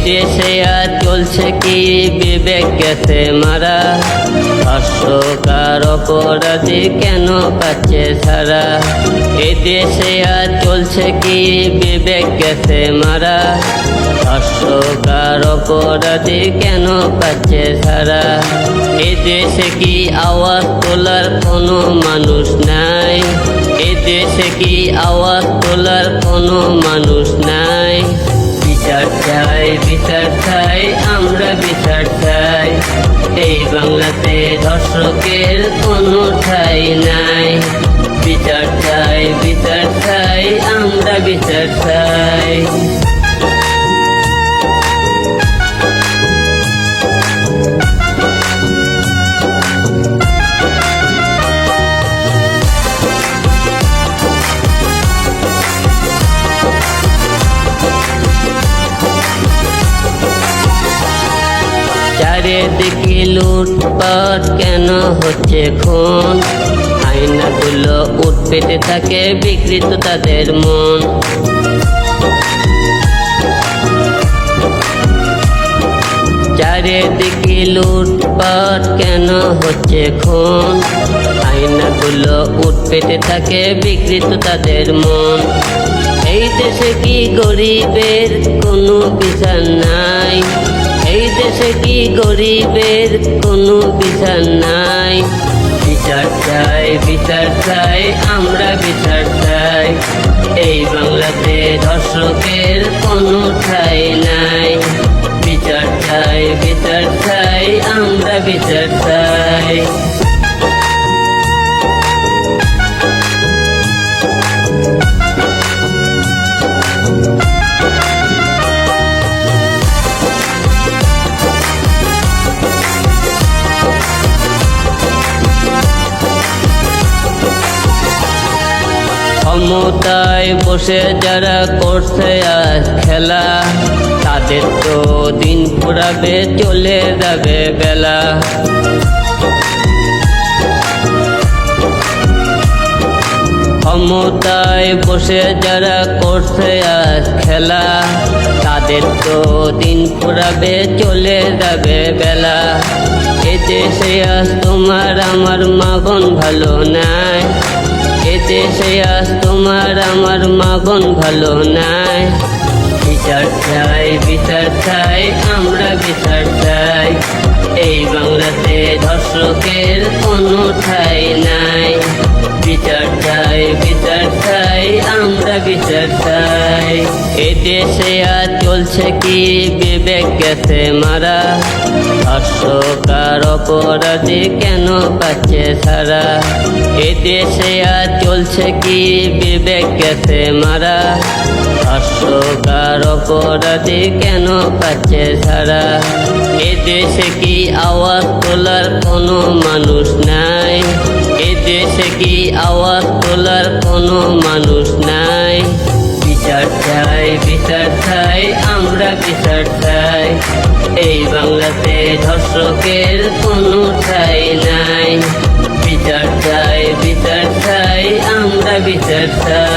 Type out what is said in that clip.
দেশে আজ চলছে কি বিবেক গেছে মারা, ধর্ষকার অপরাধী কেন পাচ্ছে ছাড়া। এই দেশে আজ চলছে কি বিবেক গেছে মারা, ধর্ষকার অপরাধী কেন পাচ্ছে ছাড়া। এই দেশে কি আওয়াজ তোলার কোনো মানুষ নাই, এই দেশে কি আওয়াজ তোলার কোনো মানুষ নাই। বিচার চাই, বিচার চাই, আমরা বিচার চাই। এই বাংলাতে ধর্ষকের কোনো ঠাই নাই। বিচার চাই, বিচার চাই, আমরা বিচার চাই। চারিদিকে লুটপাট কেন হচ্ছে খুন, আয়নাগুলো উঠপেটে থাকে বিকৃত তাদের মন। চারিদিকে লুটপাট কেন হচ্ছে খুন, আয়নাগুলো উঠপেটে থাকে বিকৃত তাদের মন। এই দেশে কি গরিবের কোনো বিচার নাই, এই দেশে কি গরিবের কোনো বিচার নাই। বিচার চাই, বিচার চাই, আমরা বিচার চাই। এই বাংলাতে ধর্ষকের কোনো ঠাই নাই। বিচার চাই, বিচার চাই, আমরা বিচার চাই। ক্ষমতায় বসে যারা করছে আজ খেলা, তাদের তো দিন ফুরাবে, চলে যাবে বেলা। ক্ষমতায় বসে যারা করছে আজ খেলা, তাদের তো দিন ফুরাবে, চলে যাবে বেলা। এ দেশে আজ তোমার আমার মা বোন ভালো নাই, এ দেশে আজ তোমার আমার মা বোন ভালো নাই। বিচার চাই, বিচার চাই, আমরা বিচার চাই। এই বাংলাতে ধর্ষকের কোনো ঠাই নাই। বিচার চাই, বিচার চাই, আমরা বিচার চাই। এ দেশে আজ চলছে কি বিবেক গেছে মারা, ধর্ষকার অপরাধী কেন পাচ্ছে ছাড়া। এ দেশে আজ চলছে কি বিবেক গেছে মারা, ধর্ষকার অপরাধী কেন পাচ্ছে ছাড়া। এ দেশে কি আওয়াজ তোলার কোনো মানুষ নাই, এ দেশে কি আওয়াজ তোলার কোনো মানুষ নাই। বিচার চাই, বিচার চাই, আমরা বিচার চাই। এই বাংলাতে ধর্ষকের কোনো ঠাই নাই। বিচার চাই, বিচার চাই, আমরা বিচার চাই।